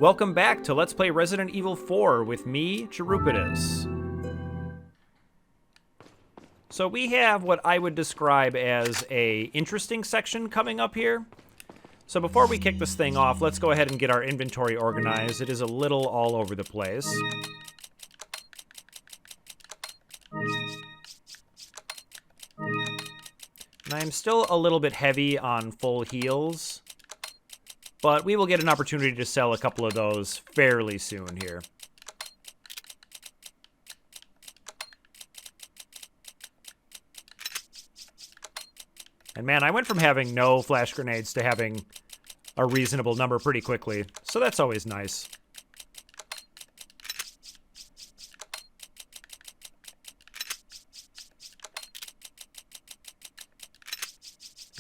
Welcome back to Let's Play Resident Evil 4 with me, Cherupitus. So we have what I would describe as a interesting section coming up here. So before we kick this thing off, let's go ahead and get our inventory organized. It is a little all over the place. And I'm still a little bit heavy on full heals, but we will get an opportunity to sell a couple of those fairly soon here. And man, I went from having no flash grenades to having a reasonable number pretty quickly, so that's always nice.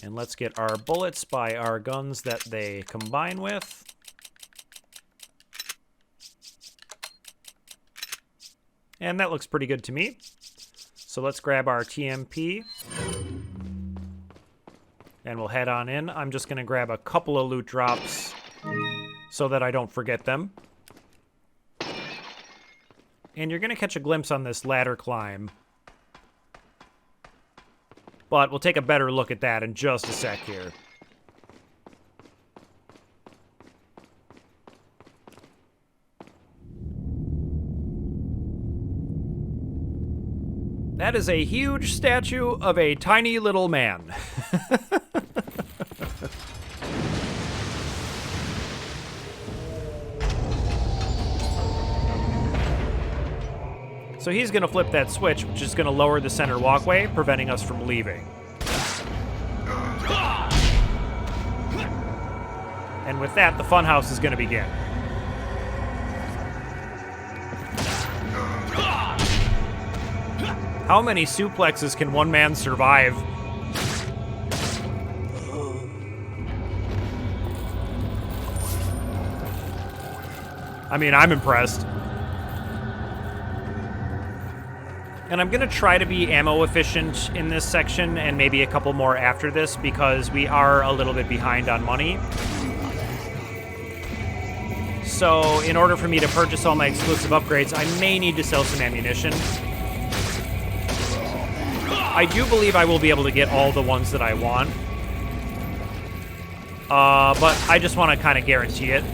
And let's get our bullets by our guns that they combine with. And that looks pretty good to me. So let's grab our TMP. And we'll head on in. I'm just going to grab a couple of loot drops so that I don't forget them. And you're going to catch a glimpse on this ladder climb. But we'll take a better look at that in just a sec here. That is a huge statue of a tiny little man. So he's going to flip that switch, which is going to lower the center walkway, preventing us from leaving. And with that, the funhouse is going to begin. How many suplexes can one man survive? I mean, I'm impressed. And I'm going to try to be ammo efficient in this section and maybe a couple more after this because we are a little bit behind on money. So in order for me to purchase all my exclusive upgrades, I may need to sell some ammunition. I do believe I will be able to get all the ones that I want. But I just want to kind of guarantee it.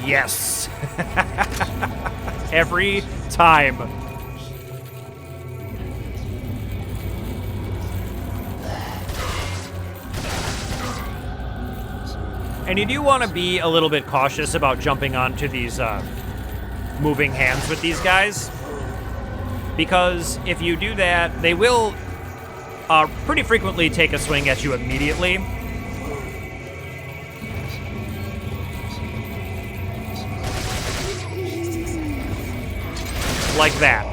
Yes! Every time. And you do want to be a little bit cautious about jumping onto these moving hands with these guys. Because if you do that, they will pretty frequently take a swing at you immediately. Like that.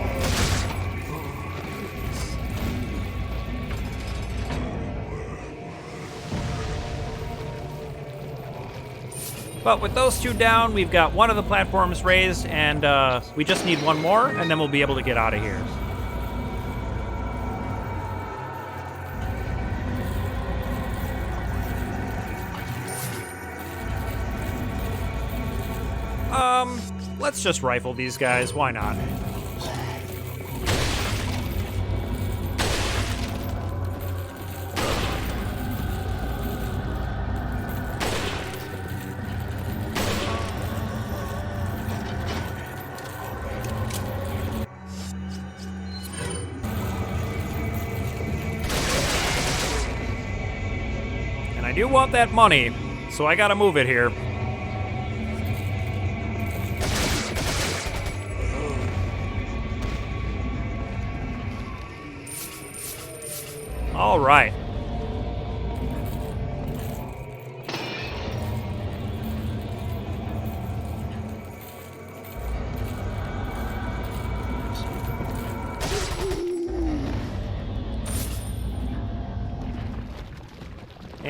But with those two down, we've got one of the platforms raised, and we just need one more, and then we'll be able to get out of here. Let's just rifle these guys. Why not? And I do want that money, so I gotta move it here. All right.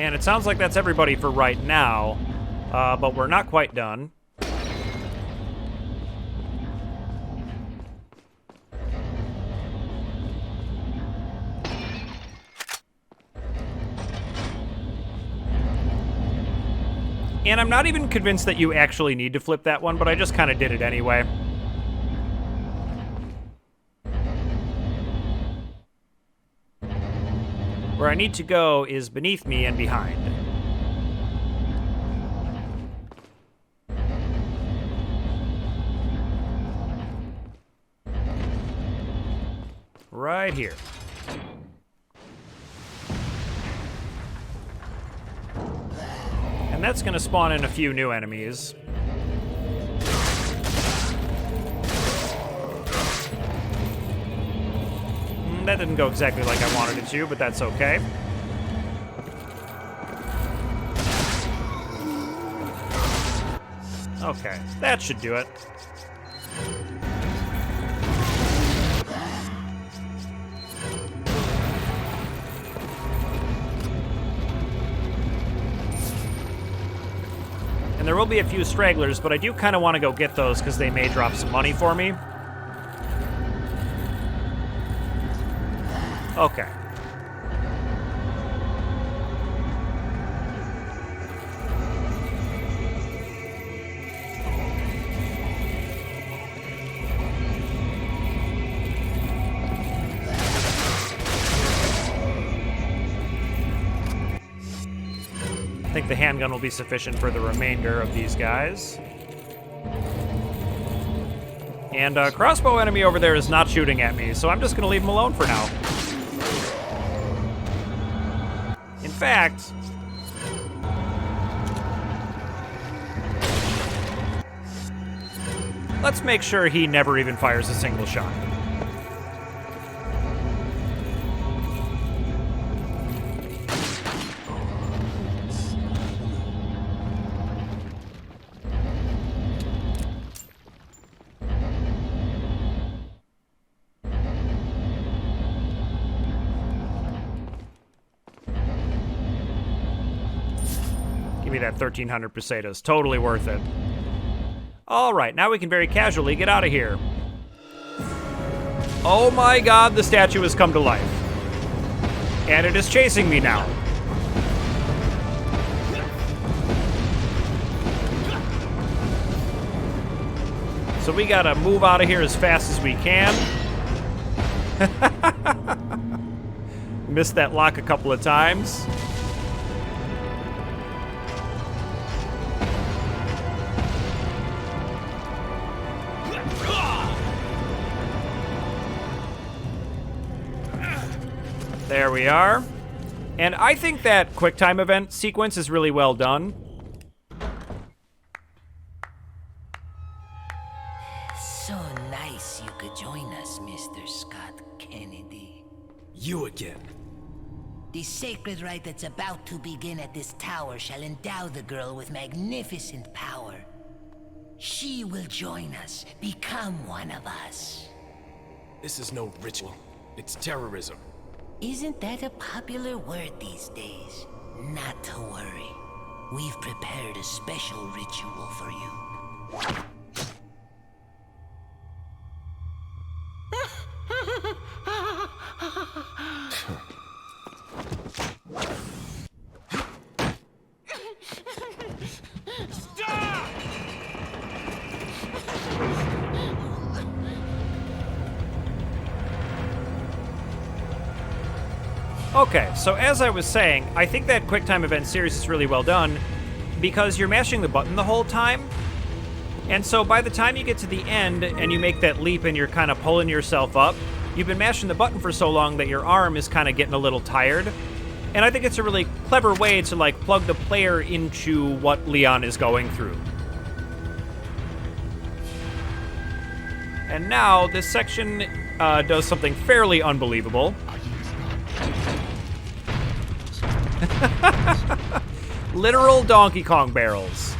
And it sounds like that's everybody for right now, but we're not quite done. And I'm not even convinced that you actually need to flip that one, but I just kind of did it anyway. Where I need to go is beneath me and behind. Right here. And that's going to spawn in a few new enemies. That didn't go exactly like I wanted it to, but that's okay. Okay, that should do it. And there will be a few stragglers, but I do kind of want to go get those because they may drop some money for me. Okay. I think the handgun will be sufficient for the remainder of these guys. And a crossbow enemy over there is not shooting at me, so I'm just going to leave him alone for now. In fact, let's make sure he never even fires a single shot. Give me that 1,300 pesetas. Totally worth it. All right, now we can very casually get out of here. Oh my god, the statue has come to life. And it is chasing me now. So we gotta move out of here as fast as we can. Missed that lock a couple of times. There we are. And I think that QuickTime event sequence is really well done. So nice you could join us, Mr. Scott Kennedy. You again. The sacred rite that's about to begin at this tower shall endow the girl with magnificent power. She will join us, become one of us. This is no ritual. It's terrorism. Isn't that a popular word these days? Not to worry. We've prepared a special ritual for you. Stop! Okay, so as I was saying, I think that QuickTime event series is really well done because you're mashing the button the whole time. And so by the time you get to the end and you make that leap and you're kind of pulling yourself up, you've been mashing the button for so long that your arm is kind of getting a little tired. And I think it's a really clever way to like plug the player into what Leon is going through. And now this section does something fairly unbelievable. Literal Donkey Kong barrels.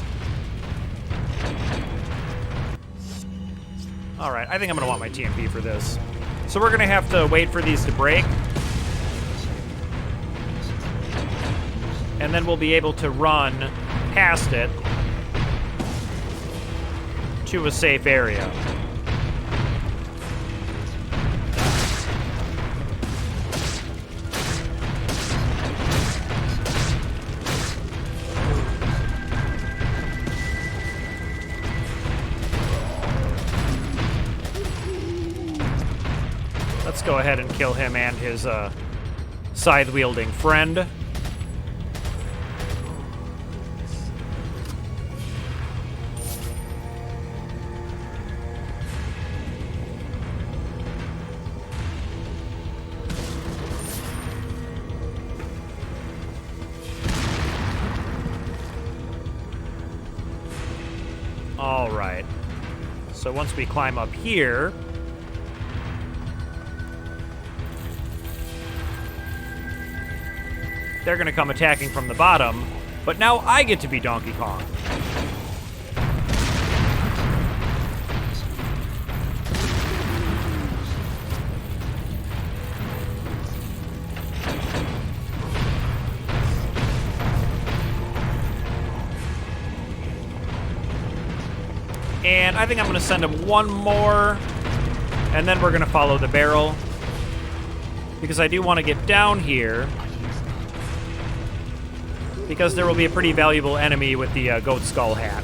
Alright, I think I'm going to want my TMP for this. So we're going to have to wait for these to break. and then we'll be able to run past it to a safe area. Let's go ahead and kill him and his scythe-wielding friend. All right. So once we climb up here, they're going to come attacking from the bottom, but now I get to be Donkey Kong. And I think I'm going to send him one more, and then we're going to follow the barrel, because I do want to get down here, because there will be a pretty valuable enemy with the goat skull hat.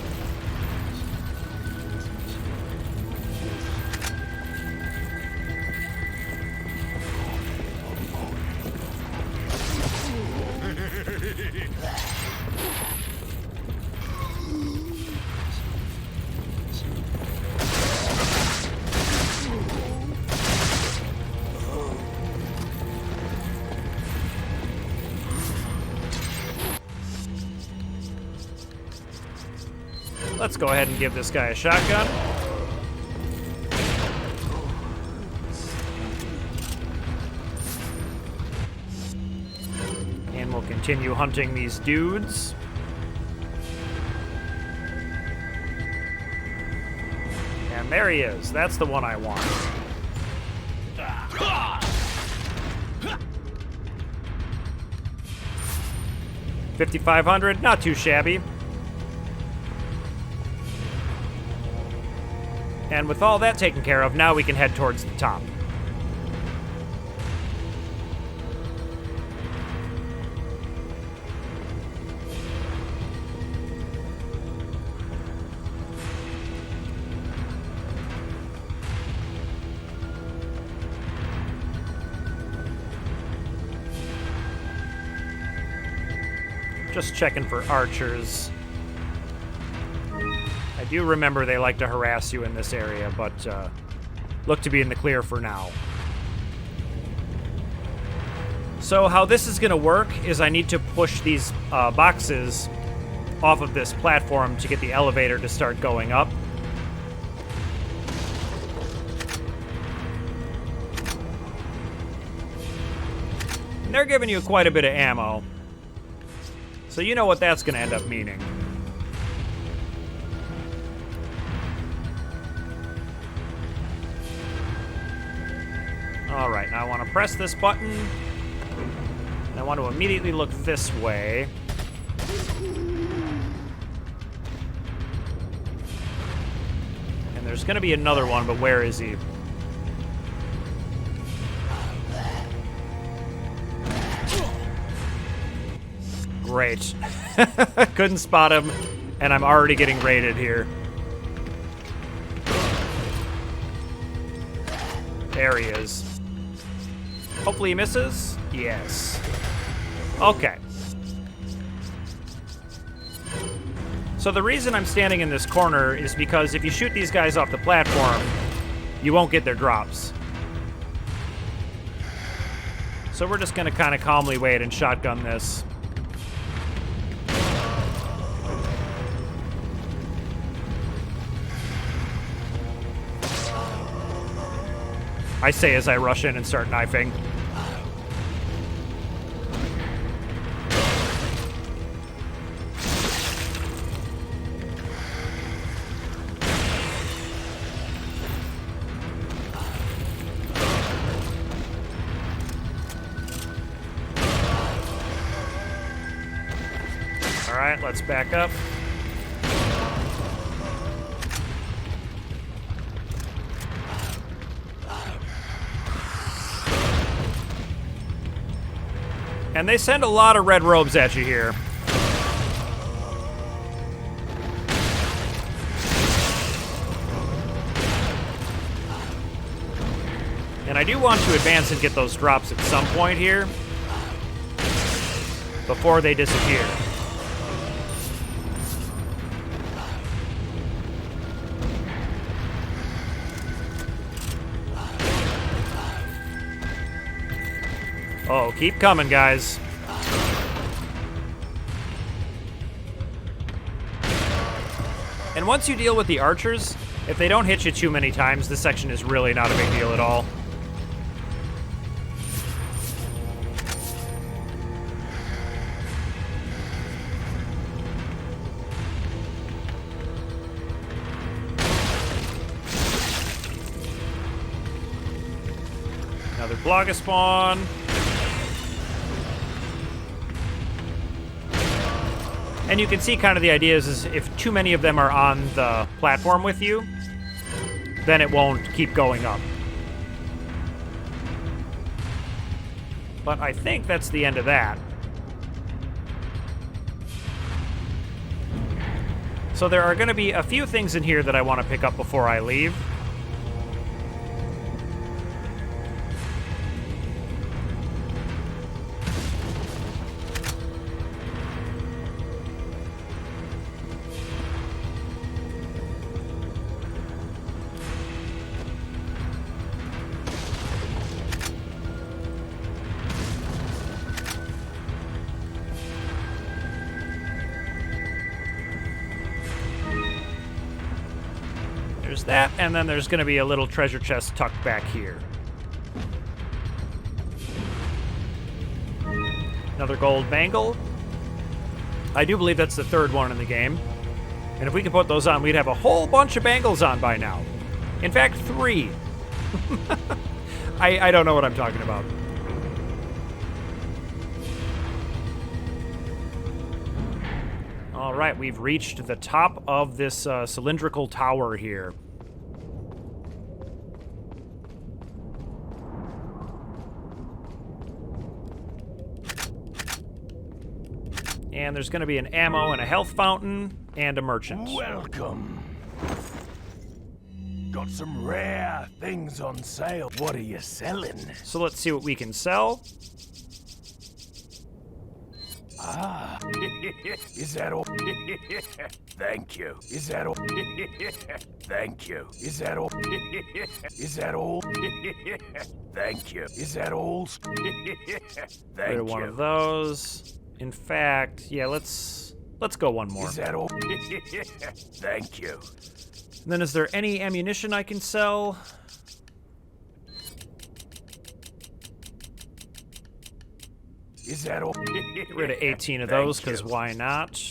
Let's go ahead and give this guy a shotgun. And we'll continue hunting these dudes. And there he is. That's the one I want. $5,500, not too shabby. And with all that taken care of, now we can head towards the top. Just checking for archers. I do remember they like to harass you in this area, but look to be in the clear for now. So how this is going to work is I need to push these boxes off of this platform to get the elevator to start going up. And they're giving you quite a bit of ammo. So you know what that's going to end up meaning. All right, now I want to press this button, and I want to immediately look this way. And there's going to be another one, but where is he? Great. Couldn't spot him, and I'm already getting raided here. There he is. Hopefully he misses. Yes. Okay. So the reason I'm standing in this corner is because if you shoot these guys off the platform, you won't get their drops. So we're just going to kind of calmly wait and shotgun this. I say as I rush in and start knifing. right, let's back up. And they send a lot of red robes at you here. And I do want to advance and get those drops at some point here before they disappear. Oh, keep coming, guys. And once you deal with the archers, if they don't hit you too many times, this section is really not a big deal at all. Another Blaga spawn. And you can see kind of the idea is if too many of them are on the platform with you, then it won't keep going up. But I think that's the end of that. So there are going to be a few things in here that I want to pick up before I leave. There's that, and then there's going to be a little treasure chest tucked back here. Another gold bangle. I do believe that's the third one in the game. And if we could put those on, we'd have a whole bunch of bangles on by now. In fact, 3. I don't know what I'm talking about. All right, we've reached the top of this cylindrical tower here. And there's going to be an ammo and a health fountain and a merchant. Welcome. Got some rare things on sale. What are you selling? So let's see what we can sell. Ah, is that all? Thank you. Is that all? Thank you. Is that all? Is that all? Thank you. Is that all? Thank you. One of those. In fact, yeah, let's go one more. Is that all? Thank you. And then is there any ammunition I can sell? Is that all? Get rid of 18 of those, because why not?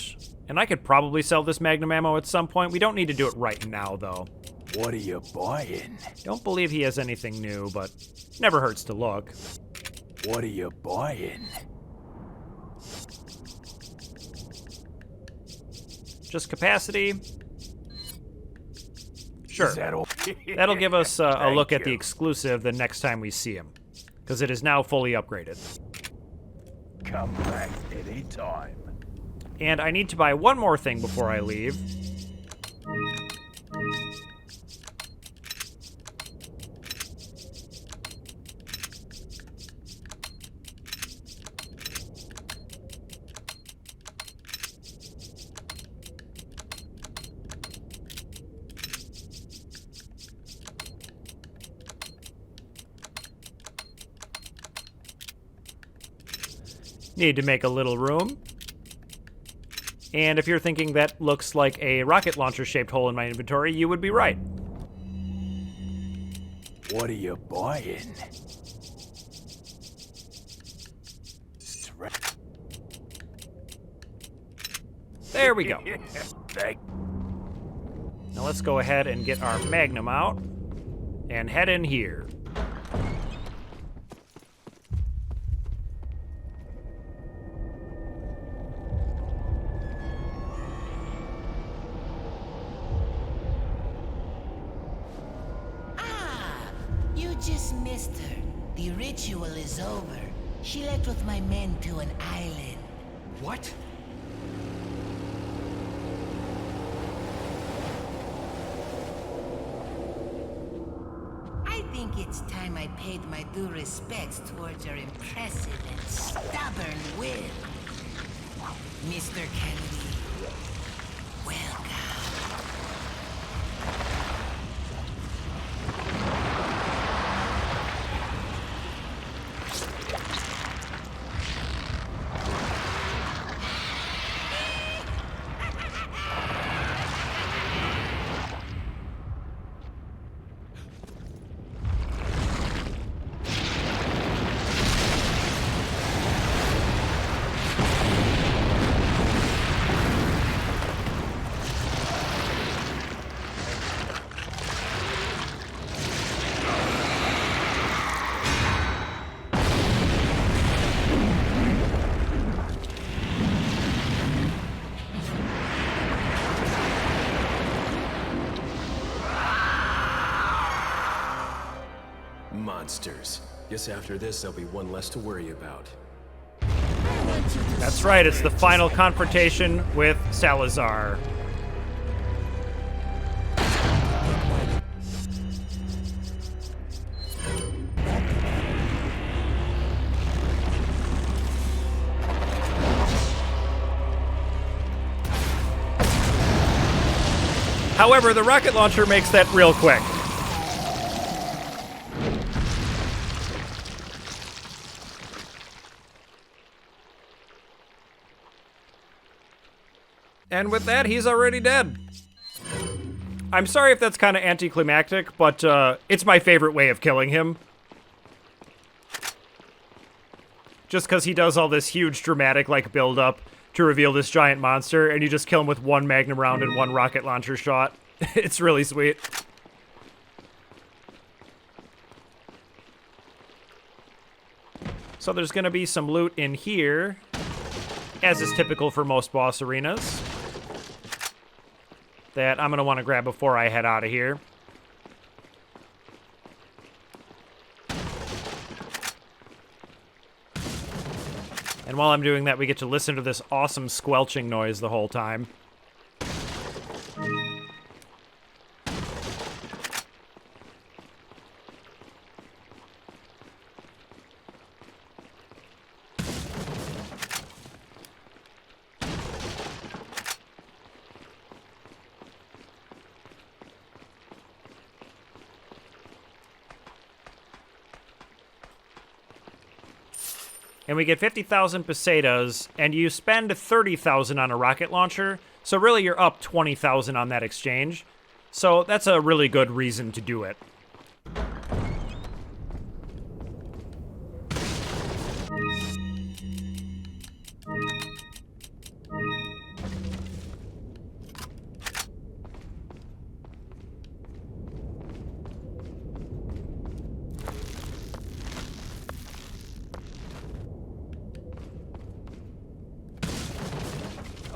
And I could probably sell this magnum ammo at some point. We don't need to do it right now, though. What are you buying? Don't believe he has anything new, but never hurts to look. What are you buying? Just capacity. Sure. Is that all? That'll give us a look at the you. exclusive the next time we see him, because it is now fully upgraded. Come back anytime. And I need to buy one more thing before I leave. Need to make a little room. And if you're thinking that looks like a rocket launcher-shaped hole in my inventory, you would be right. What are you buying? There we go. Thank Now let's go ahead and get our magnum out and head in here. just missed her. The ritual is over. She left with my men to an island. What? I think it's time I paid my due respects towards your impressive and stubborn will. Mr. Kennedy, welcome. Monsters. Guess after this, there'll be one less to worry about. That's right, it's the final confrontation with Salazar. However, the rocket launcher makes that real quick. And with that, he's already dead. I'm sorry if that's kind of anticlimactic, but it's my favorite way of killing him. Just because he does all this huge dramatic like build-up to reveal this giant monster, and you just kill him with one magnum round and one rocket launcher shot. It's really sweet. So there's gonna be some loot in here, as is typical for most boss arenas, that I'm going to want to grab before I head out of here. And while I'm doing that, we get to listen to this awesome squelching noise the whole time. And we get 50,000 pesetas, and you spend 30,000 on a rocket launcher, so really you're up 20,000 on that exchange. So that's a really good reason to do it.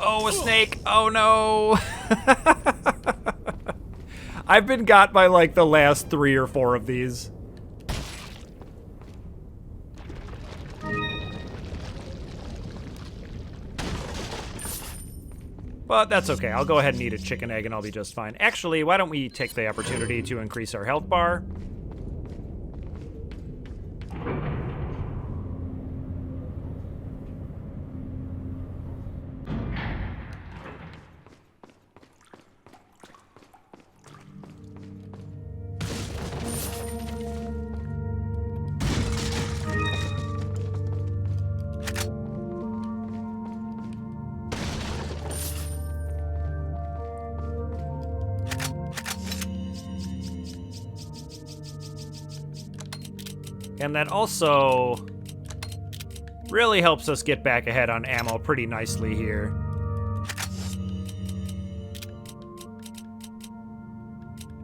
Oh, a snake! Oh no! I've been got by like the last 3 or 4 of these. But that's okay, I'll go ahead and eat a chicken egg and I'll be just fine. Actually, why don't we take the opportunity to increase our health bar? And that also really helps us get back ahead on ammo pretty nicely here.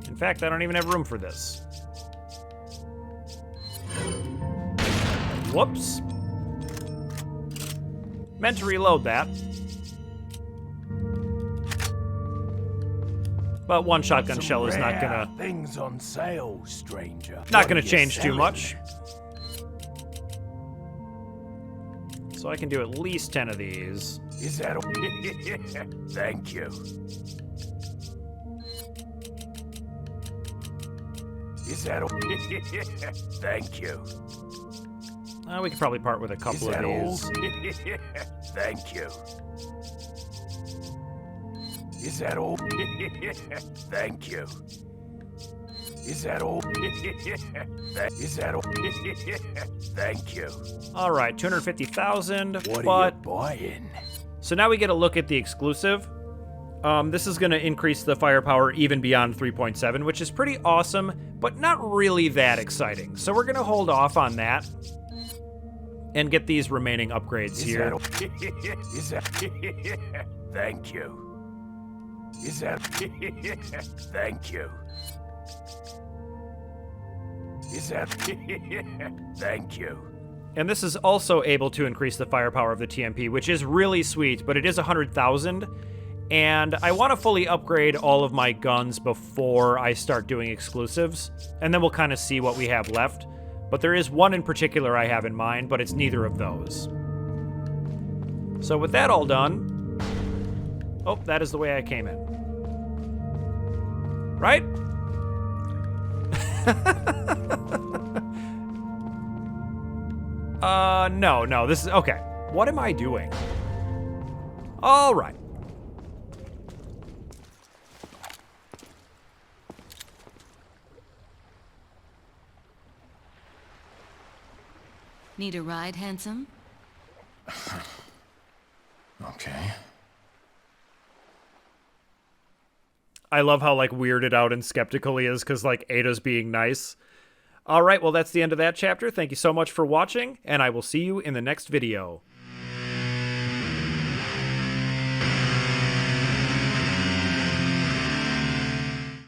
In fact, I don't even have room for this. Whoops. Meant to reload that. But one shotgun Some shell is not rare gonna things on sale, stranger. not What gonna are you change too selling? much. So I can do at least 10 of these. Is that all? Thank you. Is that all? Thank you. We could probably part with a Is couple that of all? these. Thank you. Is that all? Thank you. Is that all? Is that all? Thank you. All right, 250,000. What are But you buying? so now we get a look at the exclusive. This is going to increase the firepower even beyond 3.7, which is pretty awesome, but not really that exciting. So we're going to hold off on that and get these remaining upgrades Is here. that all? Is that? Thank you. Is that? Thank you. Is that? Thank you. And this is also able to increase the firepower of the TMP, which is really sweet, but it is 100,000. And I want to fully upgrade all of my guns before I start doing exclusives, and then we'll kind of see what we have left. But there is one in particular I have in mind, but it's neither of those. So with that all done... Oh, that is the way I came in. Right? No, this is... Okay. What am I doing? All right. Need a ride, handsome? Okay. I love how, like, weirded out and skeptical he is because, like, Ada's being nice. All right, well, that's the end of that chapter. Thank you so much for watching, and I will see you in the next video.